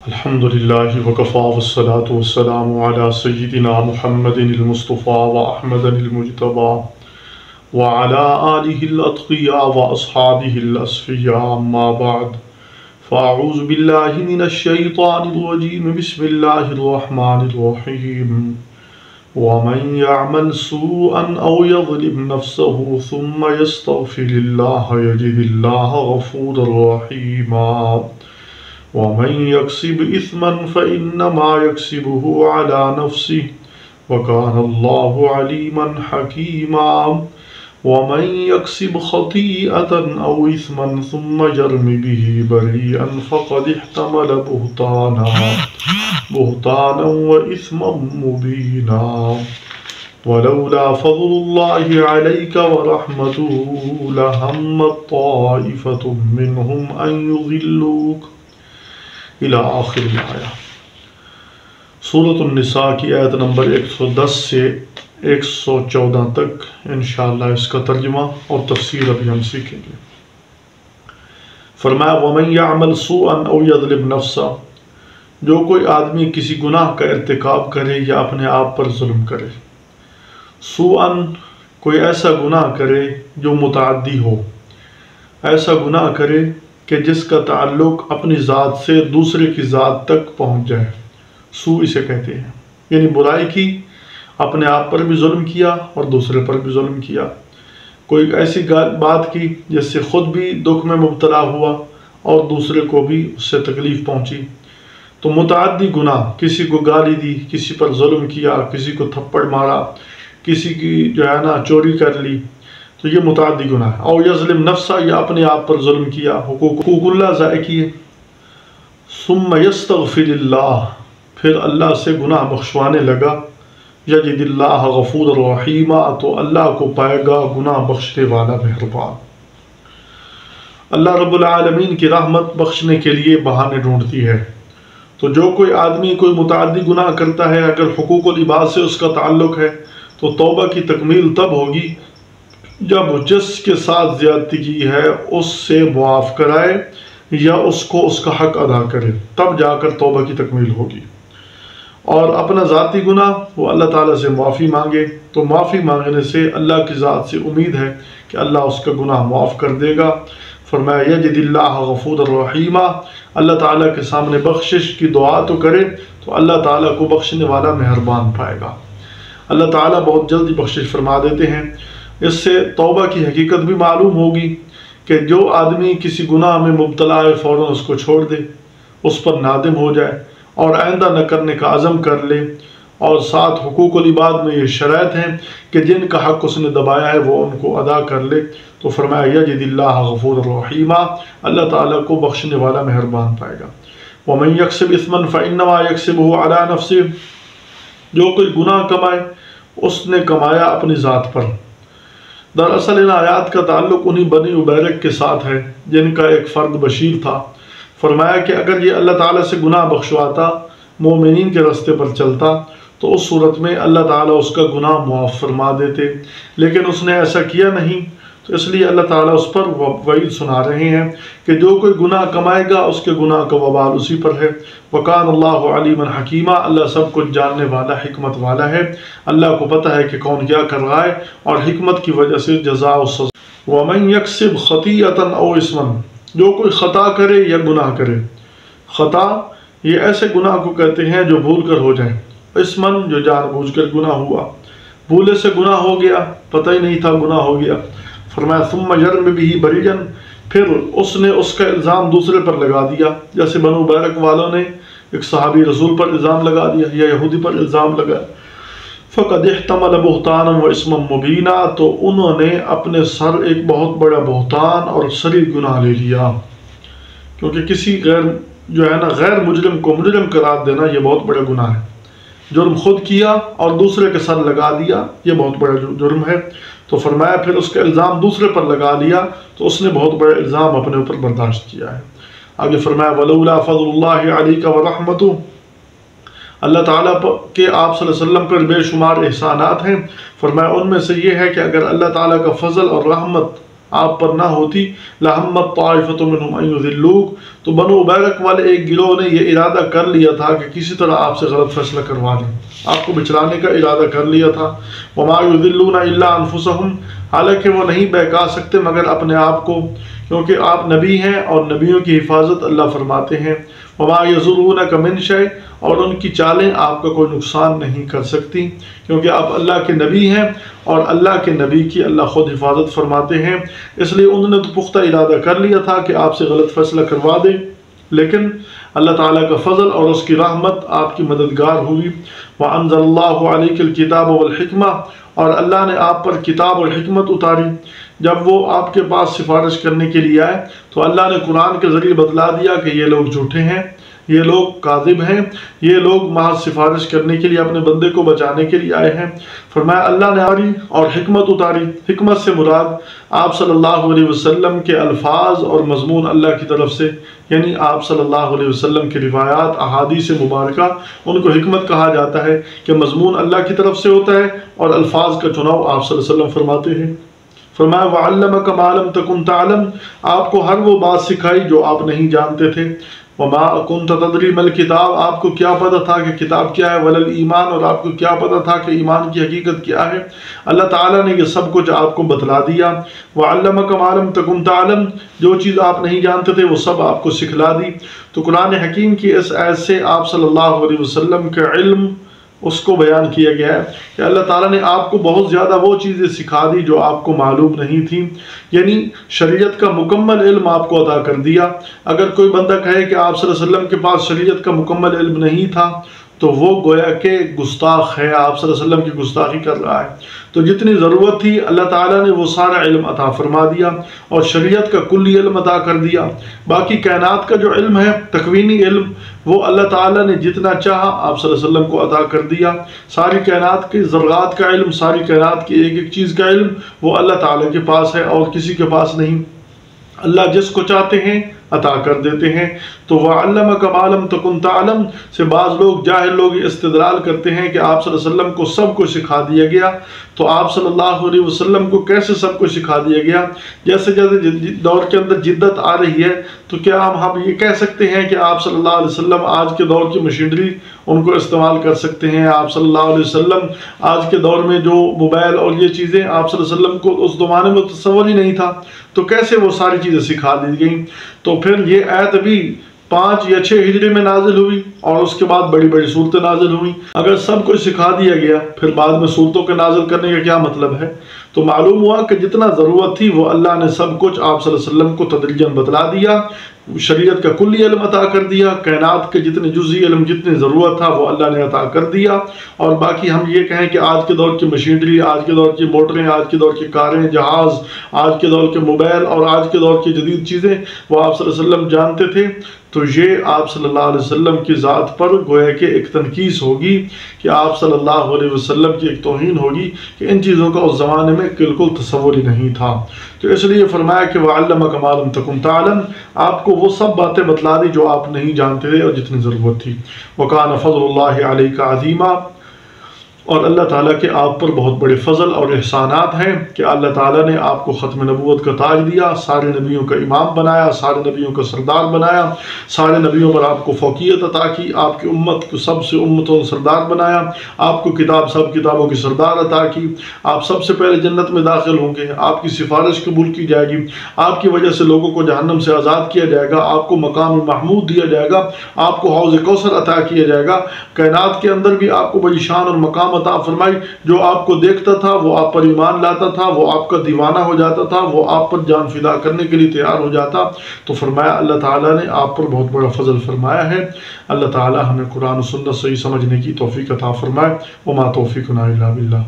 الحمد لله وكفى والصلاة والسلام على سيدنا محمد المصطفى وأحمد المجتبى وعلى آله الأتقياء وأصحابه الأصفياء أما بعد فأعوذ بالله من الشيطان الرجيم بسم الله الرحمن الرحيم ومن يعمل سوءا أو يظلم نفسه ثم يستغفر الله يجد الله غفورا رحيما ومن يكسب إثما فإنما يكسبه على نفسه وكان الله عليما حكيما ومن يكسب خطيئة أو إثما ثم يرم به بريئا فقد احتمل بهتانا وإثما مبينا ولولا فضل الله عليك ورحمته لهم طائفة منهم أن يضلوك الى آخر الآیہ۔ سورۃ النساء کی آیت نمبر 110 سے 114 تک انشاءاللہ اس کا ترجمہ اور تفسیر ابھی ہم سیکھیں گے۔ فرمایا وَمَن يَعْمَلْ سُوءًا أَوْ يَظْلِمْ نَفْسَهُ، جو کوئی آدمی کسی گناہ کا ارتکاب کرے یا اپنے آپ پر ظلم کرے۔ سوءً کوئی ایسا گناہ کرے جو متعدی ہو، ایسا گناہ کرے کہ جس کا تعلق اپنی ذات سے دوسرے کی ذات تک پہنچ جائے، سوء اسے کہتے ہیں۔ یعنی برائی کی، اپنے آپ پر بھی ظلم کیا اور دوسرے پر بھی ظلم کیا، کوئی ایسی بات کی جس سے خود بھی دکھ میں مبتلا ہوا اور دوسرے کو بھی اس سے تکلیف پہنچی، تو متعدی گناہ، کسی کو گالی دی، کسی پر ظلم کیا، کسی کو تھپڑ مارا، کسی کی چوری کر لی، تو یہ متعدی گناہ ہے۔ او یظلم نفسہ، یا اپنے آپ پر ظلم کیا، حقوق اللہ ضائع کیے۔ ثم یستغفر اللہ، پھر اللہ سے گناہ بخشوانے لگا، یجد اللہ غفور رحیما، تو اللہ کو پائے گا گناہ بخشنے والا مہربان۔ اللہ رب العالمین کی رحمت بخشنے کے لیے بہانے ڈھونڈتی ہے، تو جو کوئی آدمی کوئی متعدی گناہ کرتا ہے، اگر حقوق العباد سے اس کا تعلق ہے تو توبہ کی تکمیل تب ہوگی جب جس کے ساتھ زیادتی کی ہے اس سے معاف کرائے یا اس کو اس کا حق ادا کرے، تب جا کر توبہ کی تکمیل ہوگی۔ اور اپنا ذاتی گناہ وہ اللہ تعالیٰ سے معافی مانگے، تو معافی مانگنے سے اللہ کی ذات سے امید ہے کہ اللہ اس کا گناہ معاف کر دے گا۔ فرمایا یجد اللہ غفور الرحیمہ، اللہ تعالیٰ کے سامنے بخشش کی دعا تو کرے تو اللہ تعالیٰ کو بخشنے والا مہربان پائے گا۔ اللہ تعالیٰ بہت جلدی بخشش فرما دیتے ہیں۔ اس سے توبہ کی حقیقت بھی معلوم ہوگی کہ جو آدمی کسی گناہ میں مبتلا ہے فوراً اس کو چھوڑ دے، اس پر نادم ہو جائے اور آئندہ نہ کرنے کا عزم کر لے، اور ساتھ حقوق العباد میں یہ شرائط ہیں کہ جن کا حق اس نے دبایا ہے وہ ان کو ادا کر لے، تو فرمایا یجد اللہ غفور الرحیمہ، اللہ تعالیٰ کو بخشنے والا مہربان پائے گا۔ وَمَن يَكْسِبْ إِثْمًا فَإِنَّمَا يَكْسِبُهُ عَلَى نَفْسِهِ، جو کوئی گناہ کمائے اس نے کمایا اپنی ذات پر۔ دراصل ان آیات کا تعلق انہی بنی عبیرک کے ساتھ ہے جن کا ایک فرد بشیر تھا۔ فرمایا کہ اگر یہ اللہ تعالیٰ سے گناہ بخشواتا، مومنین کے راستے پر چلتا، تو اس صورت میں اللہ تعالیٰ اس کا گناہ معاف فرما دیتے، لیکن اس نے ایسا کیا نہیں، تو اس لیے اللہ تعالیٰ اس پر وعید سنا رہے ہیں کہ جو کوئی گناہ کمائے گا اس کے گناہ کا وبال اسی پر ہے۔ وَكَانَ اللَّهُ عَلِيمًا حَكِيمًا، اللہ سب کچھ جاننے والا، حکمت والا ہے، اللہ کو پتہ ہے کہ کون کیا کر رہا ہے، اور حکمت کی وجہ سے جزا و سزا۔ وَمَن يَكْسِبْ خَطِيئَةً أَوْ إِثْمًا، جو کوئی خطا کرے یا گناہ کرے۔ خطا یہ ایسے گناہ کو کہتے ہیں جو بھول کر ہو جائیں، اثمن جو جان بوجھ کر گناہ ہوا، بھولے سے گناہ ہو گیا، پتہ ہی نہیں تھا گناہ ہو گیا۔ فرمایا ثم یرم بہ بریئا، پھر اس نے اس کا الزام دوسرے پر لگا دیا، جیسے بنو بیرک والوں نے ایک صحابی رسول پر الزام لگا دیا یا یہودی پر الزام لگا، فقد احتمل بہتانا و اسما مبینا، تو انہوں نے اپنے سر ایک بہت بڑا بہتان اور شدید گناہ لے لیا، کیونکہ کسی غیر مجرم کو مجرم قرار دینا یہ بہت بڑا گناہ ہے۔ جرم خود کیا اور دوسرے کے سر لگا دیا، یہ بہت بڑا جرم ہے۔ تو فرمایا پھر اس کا الزام دوسرے پر لگا لیا تو اس نے بہت بڑا الزام اپنے اوپر برداشت کیا ہے۔ آگے فرمایا وَلَوْلَا فَضْلُ اللَّهِ عَلَيْكَ وَرَحْمَتُهُ، اللہ تعالیٰ کے آپ صلی اللہ علیہ وسلم پر بے شمار احسانات ہیں۔ فرمایا ان میں سے یہ ہے کہ اگر اللہ تعالیٰ کا فضل اور رحمت آپ پر نہ ہوتی لہمت طائفۃ منہم ان یضلوک، تو بنو بیرق والے ایک گروہ نے یہ ارادہ کر لیا تھا کہ کسی طرح آپ سے غلط فیصلہ کروا دیں، آپ کو بچلانے کا ارادہ کر لیا تھا۔ وما یضلون الا انفسہم، حالانکہ وہ نہیں بہکا سکتے مگر اپنے آپ کو، کیونکہ آپ نبی ہیں اور نبیوں کی حفاظت اللہ فرماتے ہیں۔ وما یضرونک من شیء، اور ان کی چالیں آپ کا کوئی نقصان نہیں کر سکتی، کیونکہ آپ اللہ کے نبی ہیں اور اللہ کے نبی کی اللہ خود حفاظت فرماتے ہیں۔ اس لیے انہوں نے تو پختہ ارادہ کر لیا تھا کہ آپ سے غلط فیصلہ کروا دیں، لیکن اللہ تعالیٰ کا فضل اور اس کی رحمت آپ کی مددگار ہوئی۔ وَأَنزَلَ اللَّهُ عَلَيْكَ الْكِتَابَ وَالْحِكْمَةَ، اور اللہ نے آپ پر کتاب اور حکمت اتاری۔ جب وہ آپ کے پاس سفارش کرنے کے لیے آئے تو اللہ نے قرآن کے ذریعے بتلا دیا کہ یہ لوگ جھوٹے ہیں، یہ لوگ کاذب ہیں، یہ لوگ محض سفارش کرنے کے لیے اپنے بندے کو بچانے کے لیے آئے ہیں۔ فرمایا اللہ نے آری اور حکمت اتاری۔ حکمت سے مراد آپ صلی اللہ علیہ وسلم کے الفاظ اور مضمون اللہ کی طرف سے، یعنی آپ صلی اللہ علیہ وسلم کی روایات احادیث مبارکہ، ان کو حکمت کہا جاتا ہے کہ مضمون اللہ کی طرف سے ہوتا ہے اور الفاظ کا چناؤ آپ صلی اللہ علیہ وسلم فرماتے ہیں۔ فرمایا وَعَلَّمَكَ مَا لَمْ تَكُنْ تَعْلَمْ، آپ کو ہر وہ بات سکھائی جو آپ نہیں جانتے تھے۔ وَمَا كُنْتَ تَدْرِي مَا الْكِتَابُ، آپ کو کیا پتہ تھا کہ کتاب کیا ہے، وَلَا الْإِيمَانُ، اور آپ کو کیا پتہ تھا کہ ایمان کی حقیقت کیا ہے۔ اللہ تعالیٰ نے یہ سب کچھ آپ کو بتلا دیا۔ وَعَلَّمَكَ مَا لَمْ تَكُنْ تَعْلَمْ، جو چیز آپ نہیں جانتے تھے وہ سب آپ کو سکھلا دی۔ تو قرآن حکیم کی اس آیت سے آپ صلی اللہ علیہ وسلم کا علم اس کو بیان کیا گیا ہے کہ اللہ تعالیٰ نے آپ کو بہت زیادہ وہ چیزیں سکھا دی جو آپ کو معلوم نہیں تھیں، یعنی شریعت کا مکمل علم آپ کو عطا کر دیا۔ اگر کوئی بندہ کہے کہ آپ صلی اللہ علیہ وسلم کے پاس شریعت کا مکمل علم نہیں تھا تو وہ گویا کہ گستاخ ہے، آپ صلی اللہ علیہ وسلم کی گستاخی کر رہا ہے۔ تو جتنی ضرورت تھی اللہ تعالیٰ نے وہ سارا علم عطا فرما دیا اور شریعت کا کلی علم عطا کر دیا۔ باقی کائنات کا جو علم ہے، تکوینی علم، وہ اللہ تعالیٰ نے جتنا چاہا آپ صلی اللہ علیہ وسلم کو عطا کر دیا۔ ساری کائنات کی ذرات کا علم، ساری کائنات کی ایک ایک چیز کا علم وہ اللہ تعالیٰ کے پاس ہے اور کسی کے پاس نہیں۔ اللہ جس کو چاہتے ہیں عطا کر دیتے ہیں۔ تو وَعَلَّمَكَ مَا لَمْ تَكُنْ تَعْلَمْ سے بعض لوگ، جاہل لوگ استدلال کرتے ہیں کہ آپ صلی اللہ علیہ وسلم کو سب کچھ سکھا دیا گیا۔ تو آپ صلی اللہ علیہ وسلم کو کیسے سب کچھ سکھا دیا گیا؟ جیسے جیسے دور کے اندر جدت آ رہی ہے تو کیا ہم یہ کہہ سکتے ہیں کہ آپ صلی اللہ علیہ وسلم آج کے دور کی مشینری ان کو استعمال کر سکتے ہیں؟ آپ صلی اللہ علیہ وسلم آج کے دور میں جو موبائل اور یہ چیزیں آپ صلی اللہ علیہ وسلم کو اس زمانے میں تصور ہی نہیں تھا، تو کیسے وہ ساری چیزیں سکھا دی گئیں؟ تو پھر یہ آیت ابھی 5 یا 6 ہجری میں نازل ہوئی اور اس کے بعد بڑی بڑی صورتیں نازل ہوئیں۔ اگر سب کچھ سکھا دیا گیا پھر بعد میں صورتوں کے نازل کرنے کا کیا مطلب ہے؟ تو معلوم ہوا کہ جتنا ضرورت تھی وہ اللہ نے سب کچھ آپ صلی اللہ علیہ وسلم کو تدریجاً بتلا دیا، شریعت کا کلی علم عطا کر دیا، کائنات کے جتنے جزئی علم جتنی ضرورت تھا وہ اللہ نے عطا کر دیا۔ اور باقی ہم یہ کہیں کہ آج کے دور کی مشینری، آج کے دور کی موٹریں، آج کے دور کی کاریں، جہاز، آج کے دور کے موبائل اور آج کے دور کی جدید چیزیں وہ آپ صلی اللہ علیہ وسلم جانتے تھے، تو یہ آپ صلی اللہ علیہ وسلم کی ذات پر گویا کہ ایک تنقیص ہوگی کہ آپ صلی اللہ علیہ وسلم کی ایک توہین ہوگی کہ ان چیزوں کا اس زمانے میں بالکل تصور ہی نہیں تھا۔ تو اس لیے فرمایا کہ وَعَلَّمَكَ مَا لَمْ تَكُنْ تَعْلَمْ، آپ کو وہ سب باتیں بتلا دی جو آپ نہیں جانتے تھے اور جتنی ضرورت تھی۔ وَكَانَ فَضْلُ اللَّهِ عَلَيْكَ عَظِيمًا، اور اللہ تعالیٰ کے آپ پر بہت بڑے فضل اور احسانات ہیں کہ اللہ تعالیٰ نے آپ کو ختم نبوت کا تاج دیا، سارے نبیوں کا امام بنایا، سارے نبیوں کا سردار بنایا، سارے نبیوں پر آپ کو فوقیت عطا کی، آپ کی امت کو سب سے امتوں سردار بنایا، آپ کو کتاب سب کتابوں کی سردار عطا کی، آپ سب سے پہلے جنت میں داخل ہوں گے، آپ کی سفارش قبول کی جائے گی، آپ کی وجہ سے لوگوں کو جہنم سے آزاد کیا جائے گا، آپ کو مقام محمود دیا جائے گا، آپ کو حوض کوثر عطا کیا جائے گا، کائنات کے اندر بھی آپ کو بڑی شان اور مقام عطا فرمائی، جو آپ کو دیکھتا تھا وہ آپ پر ایمان لاتا تھا، وہ آپ کا دیوانہ ہو جاتا تھا، وہ آپ پر جان فدا کرنے کے لیے تیار ہو جاتا۔ تو فرمایا اللہ تعالیٰ نے آپ پر بہت بڑا فضل فرمایا ہے۔ اللہ تعالیٰ ہمیں قرآن و سنت صحیح سمجھنے کی توفیق عطا فرمائے۔ وما توفیقنا الا باللہ۔